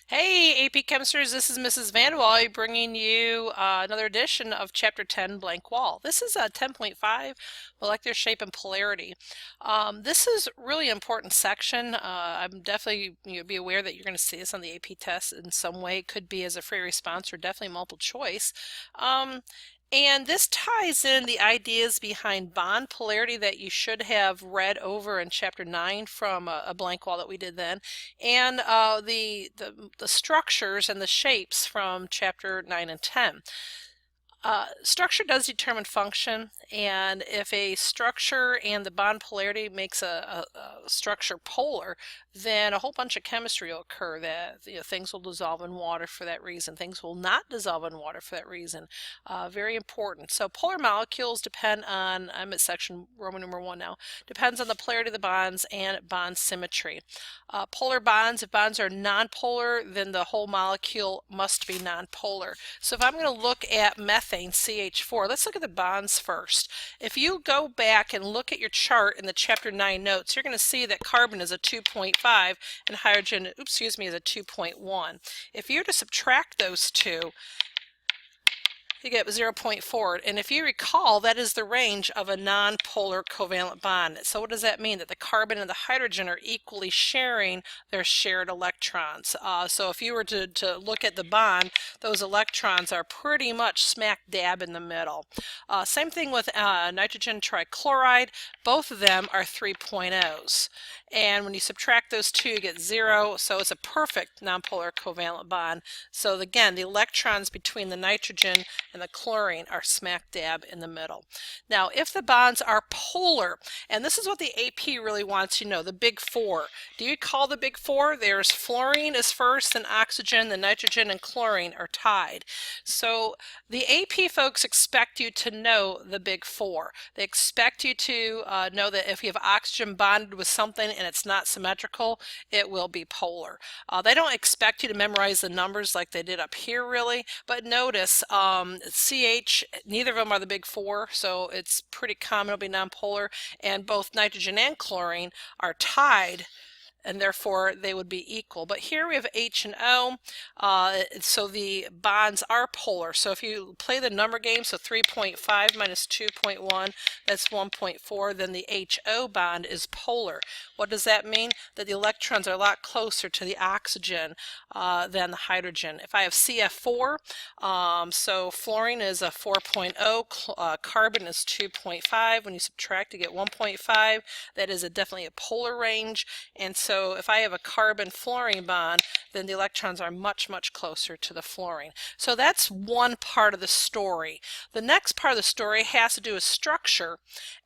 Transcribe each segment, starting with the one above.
Hey, AP Chemisters, this is Mrs. Vanderwall bringing you another edition of Chapter 10, Blank Wall. This is 10.5, Molecular Shape and Polarity. This is really important section. I'm definitely, be aware that you're going to see this on the AP test in some way. It could be as a free response or definitely multiple choice. And this ties in the ideas behind bond polarity that you should have read over in Chapter 9 from a blank wall that we did then, and the structures and the shapes from Chapter 9 and 10. Structure does determine function, and if a structure and the bond polarity makes a structure polar, then a whole bunch of chemistry will occur. That things will dissolve in water for that reason. Things will not dissolve in water for that reason. Very important. So polar molecules depend on, I'm at section Roman numeral 1 now, depends on the polarity of the bonds and bond symmetry. Polar bonds, if bonds are nonpolar, then the whole molecule must be nonpolar. So if I'm going to look at methane, CH4, let's look at the bonds first. If you go back and look at your chart in the Chapter 9 notes, you're going to see that carbon is a 2.5 and hydrogen, is a 2.1. If you were to subtract those two, you get 0.4, and if you recall, that is the range of a nonpolar covalent bond. So what does that mean? That the carbon and the hydrogen are equally sharing their shared electrons. So if you were to look at the bond, those electrons are pretty much smack dab in the middle. Same thing with nitrogen trichloride. Both of them are 3.0s. And when you subtract those two, you get 0, so it's a perfect nonpolar covalent bond. So again, the electrons between the nitrogen and the chlorine are smack dab in the middle. Now, if the bonds are polar, and this is what the AP really wants you to know, the big four. Do you call the big four? There's fluorine is first, then oxygen, then nitrogen, and chlorine are tied. So the AP folks expect you to know the big four. They expect you to know that if you have oxygen bonded with something and it's not symmetrical, it will be polar. They don't expect you to memorize the numbers like they did up here really, but notice CH, neither of them are the big four, so it's pretty common it'll be nonpolar, and both nitrogen and chlorine are tied, and therefore they would be equal. But here we have H and O, so the bonds are polar. So if you play the number game, so 3.5 minus 2.1, that's 1.4, then the HO bond is polar. What does that mean? That the electrons are a lot closer to the oxygen than the hydrogen. If I have CF4, so fluorine is a 4.0, carbon is 2.5. When you subtract, you get 1.5. That is definitely a polar range, and so if I have a carbon-fluorine bond, then the electrons are much, much closer to the fluorine. So that's one part of the story. The next part of the story has to do with structure,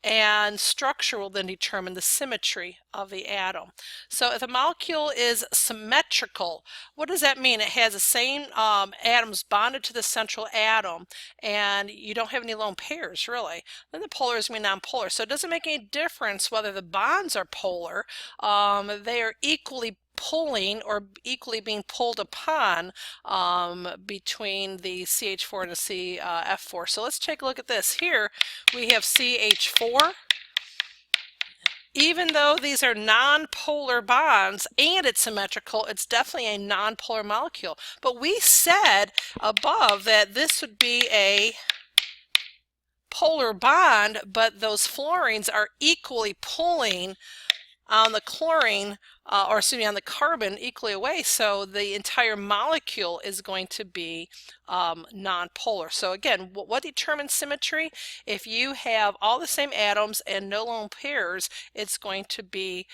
and structure will then determine the symmetry of the atom. So if a molecule is symmetrical, what does that mean? It has the same atoms bonded to the central atom, and you don't have any lone pairs, really. Then the polar is going to be nonpolar. So it doesn't make any difference whether the bonds are polar. They are equally pulling or equally being pulled upon between the CH4 and the CF4. So let's take a look at this. Here we have CH4. Even though these are non-polar bonds and it's symmetrical, it's definitely a non-polar molecule. But we said above that this would be a polar bond, but those fluorines are equally pulling on the chlorine, on the carbon equally away, so the entire molecule is going to be non-polar. So again, what determines symmetry? If you have all the same atoms and no lone pairs, it's going to be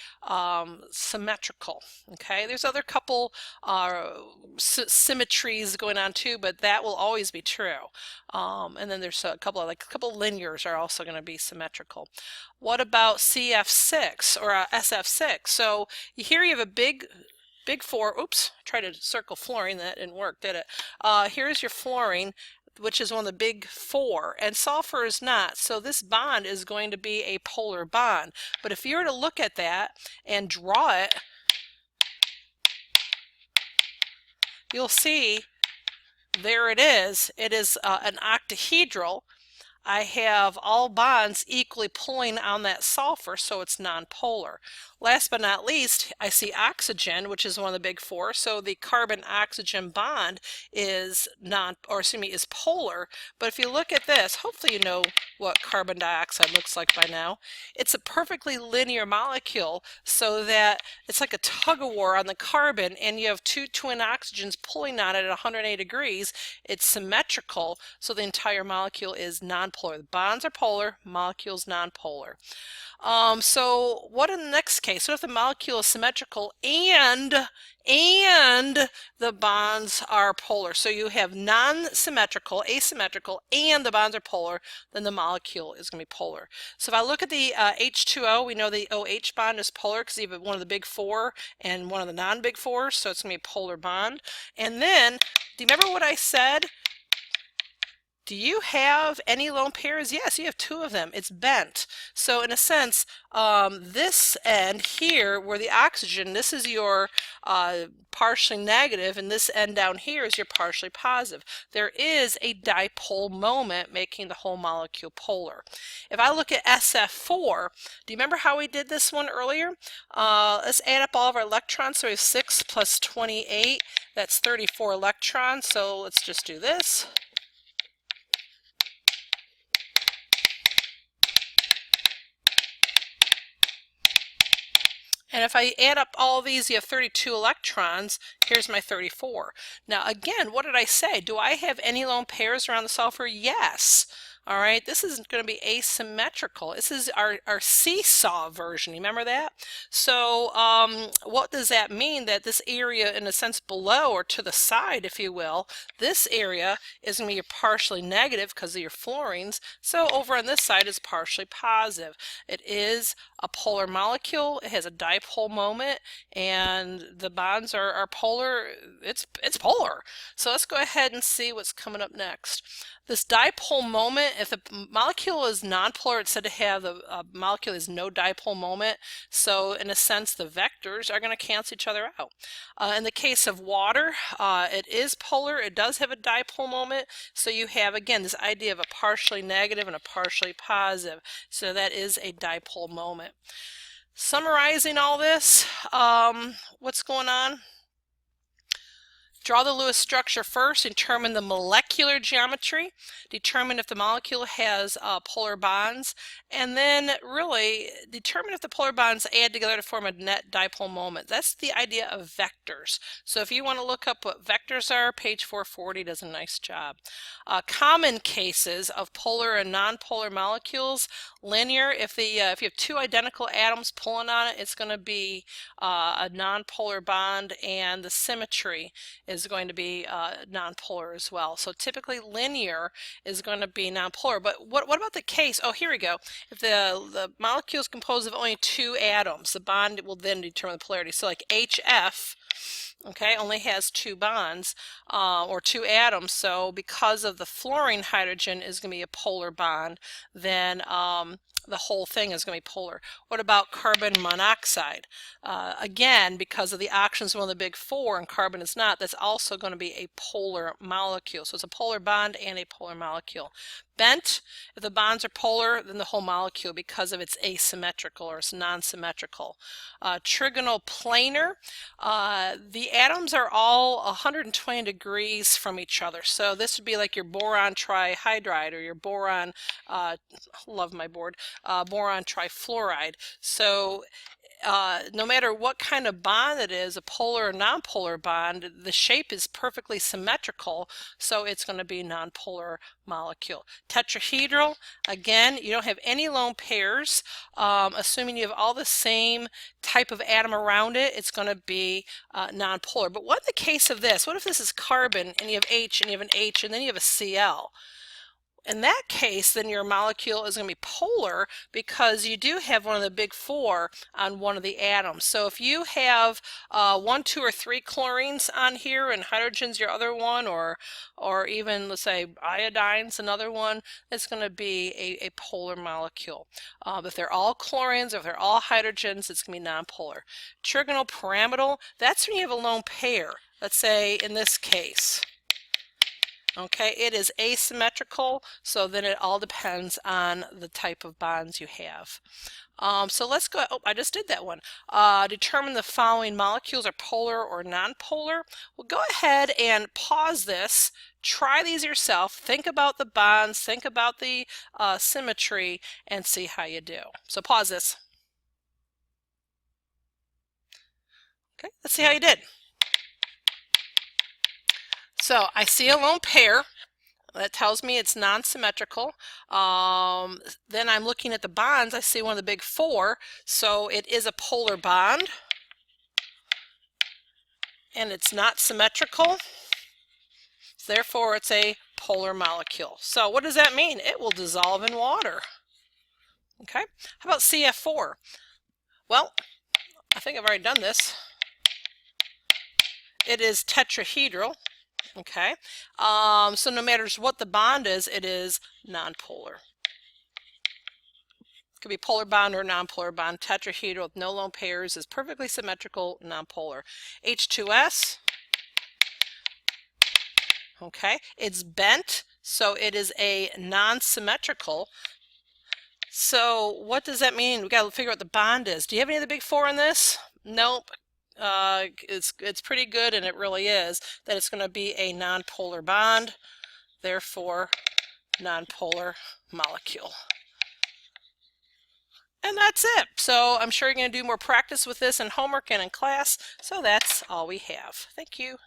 symmetrical. Okay, there's other couple symmetries going on too, but that will always be true. And then there's a couple linears are also going to be symmetrical. What about CF6 or SF6? So here you have a big four. Oops, I tried to circle fluorine, that didn't work, did it? Here's your fluorine, which is one of the big four, and sulfur is not. So this bond is going to be a polar bond. But if you were to look at that and draw it, you'll see there it is. It is an octahedral. I have all bonds equally pulling on that sulfur, so it's nonpolar. Last but not least, I see oxygen, which is one of the big four, so the carbon-oxygen bond is is polar. But if you look at this, hopefully you know what carbon dioxide looks like by now. It's a perfectly linear molecule, so that it's like a tug-of-war on the carbon, and you have two twin oxygens pulling on it at 180 degrees. It's symmetrical, so the entire molecule is nonpolar. The bonds are polar, molecules nonpolar. So what in the next case? What if the molecule is symmetrical and the bonds are polar? So you have non-symmetrical, asymmetrical, and the bonds are polar, then the molecule is going to be polar. So if I look at the H2O, we know the OH bond is polar because you have one of the big four and one of the non-big fours, so it's going to be a polar bond. And then, do you remember what I said? Do you have any lone pairs? Yes, you have two of them. It's bent. So in a sense, this end here, where the oxygen, this is your partially negative, and this end down here is your partially positive. There is a dipole moment making the whole molecule polar. If I look at SF4, do you remember how we did this one earlier? Let's add up all of our electrons. So we have 6 plus 28. That's 34 electrons. So let's just do this. And if I add up all these, you have 32 electrons. Here's my 34. Now again, what did I say? Do I have any lone pairs around the sulfur? Yes. All right, this is going to be asymmetrical. This is our seesaw version. Remember that? So what does that mean? That this area, in a sense, below or to the side, if you will, this area is going to be your partially negative because of your fluorines. So over on this side is partially positive. It is a polar molecule. It has a dipole moment, and the bonds are polar. It's polar. So let's go ahead and see what's coming up next. This dipole moment, if the molecule is nonpolar, it's said to have the molecule has no dipole moment. So in a sense, the vectors are going to cancel each other out. In the case of water, it is polar. It does have a dipole moment. So you have, again, this idea of a partially negative and a partially positive. So that is a dipole moment. Summarizing all this, what's going on? Draw the Lewis structure first, determine the molecular geometry, determine if the molecule has polar bonds, and then really determine if the polar bonds add together to form a net dipole moment. That's the idea of vectors. So if you want to look up what vectors are, page 440 does a nice job. Common cases of polar and nonpolar molecules, linear. If you have two identical atoms pulling on it, it's going to be a nonpolar bond, and the symmetry is going to be nonpolar as well. So typically linear is going to be nonpolar. But what about the case? Oh, here we go. If the molecule is composed of only two atoms, the bond will then determine the polarity. So like HF, okay, only has two bonds or two atoms. So because of the fluorine hydrogen is going to be a polar bond, then the whole thing is going to be polar. What about carbon monoxide? Again, because of the oxygen is one of the big four and carbon is not, that's also going to be a polar molecule. So it's a polar bond and a polar molecule. Bent, if the bonds are polar, then the whole molecule because of its asymmetrical or its non-symmetrical. Trigonal planar, the atoms are all 120 degrees from each other. So this would be like your boron trihydride or your boron, love my board, boron trifluoride. So no matter what kind of bond it is, a polar or nonpolar bond, the shape is perfectly symmetrical, so it's going to be a nonpolar molecule. Tetrahedral, again, you don't have any lone pairs. Assuming you have all the same type of atom around it, it's going to be nonpolar. But what in the case of this? What if this is carbon and you have H and you have an H and then you have a Cl? In that case, then your molecule is going to be polar because you do have one of the big four on one of the atoms. So if you have 1, 2, or 3 chlorines on here and hydrogen's your other one, or even, let's say, iodine's another one, it's going to be a polar molecule. If they're all chlorines or if they're all hydrogens, it's going to be nonpolar. Trigonal pyramidal, that's when you have a lone pair. Let's say in this case, Okay, it is asymmetrical, so then it all depends on the type of bonds you have. So let's go, oh, I just did that one. Determine the following molecules are polar or nonpolar. Well, go ahead and pause this. Try these yourself. Think about the bonds, think about the symmetry, and see how you do. So pause this. Okay, let's see how you did. So I see a lone pair. That tells me it's non-symmetrical. Then I'm looking at the bonds. I see one of the big four, so it is a polar bond, and it's not symmetrical. Therefore, it's a polar molecule. So what does that mean? It will dissolve in water. Okay. How about CF4? Well, I think I've already done this. It is tetrahedral. Okay. So no matter what the bond is, it is nonpolar. Could be polar bond or nonpolar bond. Tetrahedral with no lone pairs is perfectly symmetrical, nonpolar. H2S. Okay, it's bent, so it is a non-symmetrical. So what does that mean? We got to figure out what the bond is. Do you have any of the big four in this? Nope. It's pretty good, and it really is, that it's going to be a nonpolar bond, therefore nonpolar molecule. And that's it. So I'm sure you're going to do more practice with this in homework and in class, so that's all we have. Thank you.